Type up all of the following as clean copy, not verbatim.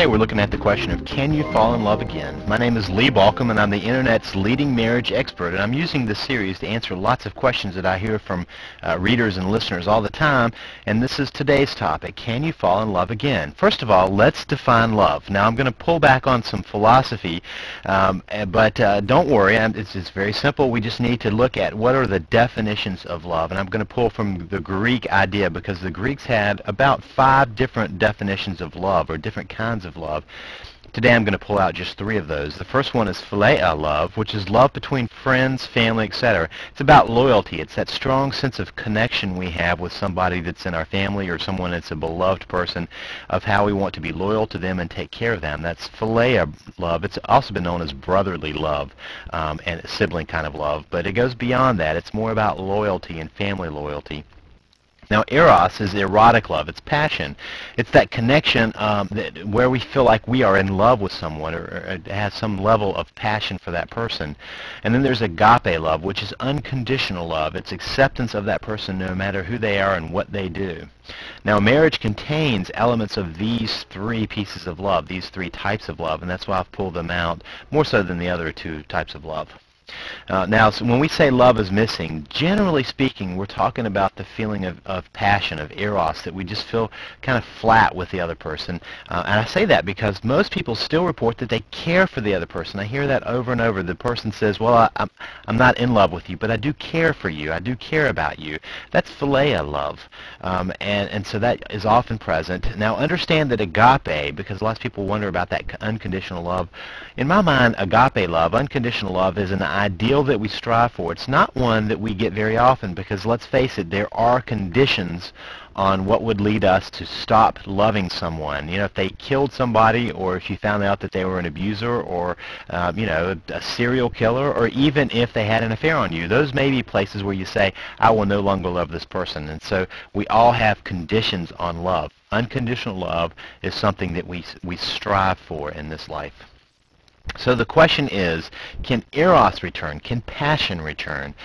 Today we're looking at the question of, can you fall in love again? My name is Lee Balcom, and I'm the Internet's leading marriage expert, and I'm using this series to answer lots of questions that I hear from readers and listeners all the time, and this is today's topic: can you fall in love again? First of all, let's define love. Now, I'm going to pull back on some philosophy, but don't worry, it's very simple. We just need to look at what are the definitions of love, and I'm going to pull from the Greek idea, because the Greeks had about 5 different definitions of love, or different kinds of love. Today I'm going to pull out just 3 of those. The first one is philia love, which is love between friends, family, etc. It's about loyalty. It's that strong sense of connection we have with somebody that's in our family or someone that's a beloved person, of how we want to be loyal to them and take care of them. That's philia love. It's also been known as brotherly love and sibling kind of love, but it goes beyond that. It's more about loyalty and family loyalty. Now, eros is erotic love. It's passion. It's that connection where we feel like we are in love with someone, or has some level of passion for that person. And then there's agape love, which is unconditional love. It's acceptance of that person no matter who they are and what they do. Now, marriage contains elements of these 3 pieces of love, these 3 types of love, and that's why I've pulled them out, more so than the other 2 types of love. Now, so when we say love is missing, generally speaking, we're talking about the feeling of passion, of eros, that we just feel kind of flat with the other person. And I say that because most people still report that they care for the other person. I hear that over and over. The person says, well, I'm not in love with you, but I do care for you. I do care about you. That's philia love. And so that is often present. Now, understand that agape, because lots of people wonder about that unconditional love. In my mind, agape love, unconditional love, is an ideal that we strive for. It's not one that we get very often, because let's face it, there are conditions on what would lead us to stop loving someone. You know, if they killed somebody, or if you found out that they were an abuser, or you know, a serial killer, or even if they had an affair on you, those may be places where you say, I will no longer love this person. And so we all have conditions on love. Unconditional love is something that we strive for in this life. So the question is, can eros return? Can passion return?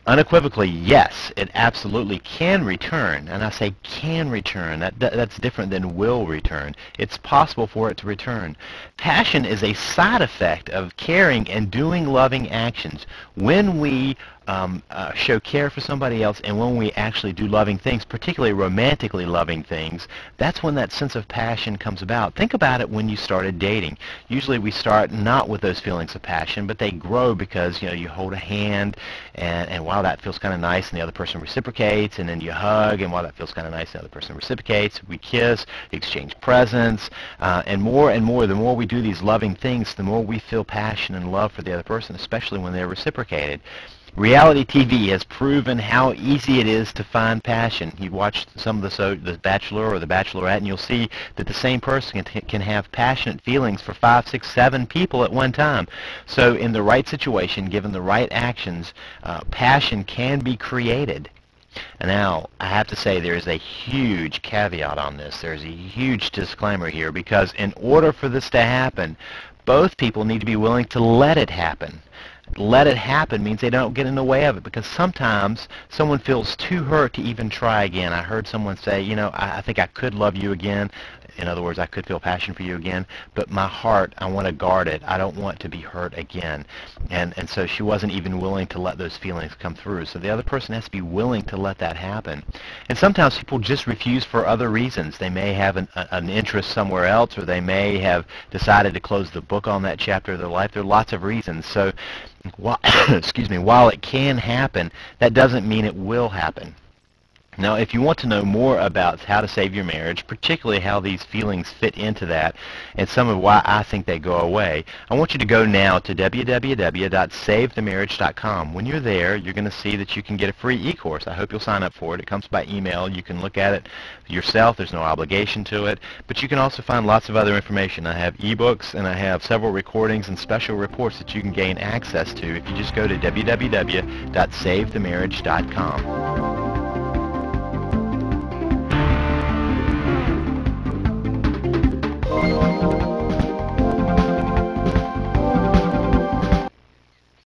Unequivocally, yes, it absolutely can return. And I say can return. That's different than will return. It's possible for it to return. Passion is a side effect of caring and doing loving actions. When we show care for somebody else, and when we actually do loving things, particularly romantically loving things, that's when that sense of passion comes about. Think about it when you started dating. Usually we start not with those feelings of passion, but they grow because, you know, you hold a hand, and wow, that feels kind of nice, and the other person reciprocates, and then you hug, and wow, that feels kind of nice, and the other person reciprocates. We kiss, exchange presents, and more, the more we do these loving things, the more we feel passion and love for the other person, especially when they're reciprocated. Reality TV has proven how easy it is to find passion. You watch some of the Bachelor or the Bachelorette, and you'll see that the same person can have passionate feelings for 5, 6, 7 people at one time. So in the right situation, given the right actions, passion can be created. And now, I have to say, there is a huge caveat on this. There's a huge disclaimer here, because in order for this to happen, both people need to be willing to let it happen. Let it happen means they don't get in the way of it, because sometimes someone feels too hurt to even try again. I heard someone say, you know, I think I could love you again. In other words, I could feel passion for you again, but my heart, I want to guard it. I don't want to be hurt again. And so she wasn't even willing to let those feelings come through. So the other person has to be willing to let that happen. And sometimes people just refuse for other reasons. They may have an interest somewhere else, or they may have decided to close the book on that chapter of their life. There are lots of reasons. So while, excuse me, while it can happen, that doesn't mean it will happen. Now, if you want to know more about how to save your marriage, particularly how these feelings fit into that, and some of why I think they go away, I want you to go now to www.savethemarriage.com. When you're there, you're going to see that you can get a free e-course. I hope you'll sign up for it. It comes by email. You can look at it yourself. There's no obligation to it. But you can also find lots of other information. I have ebooks, and I have several recordings and special reports that you can gain access to if you just go to www.savethemarriage.com.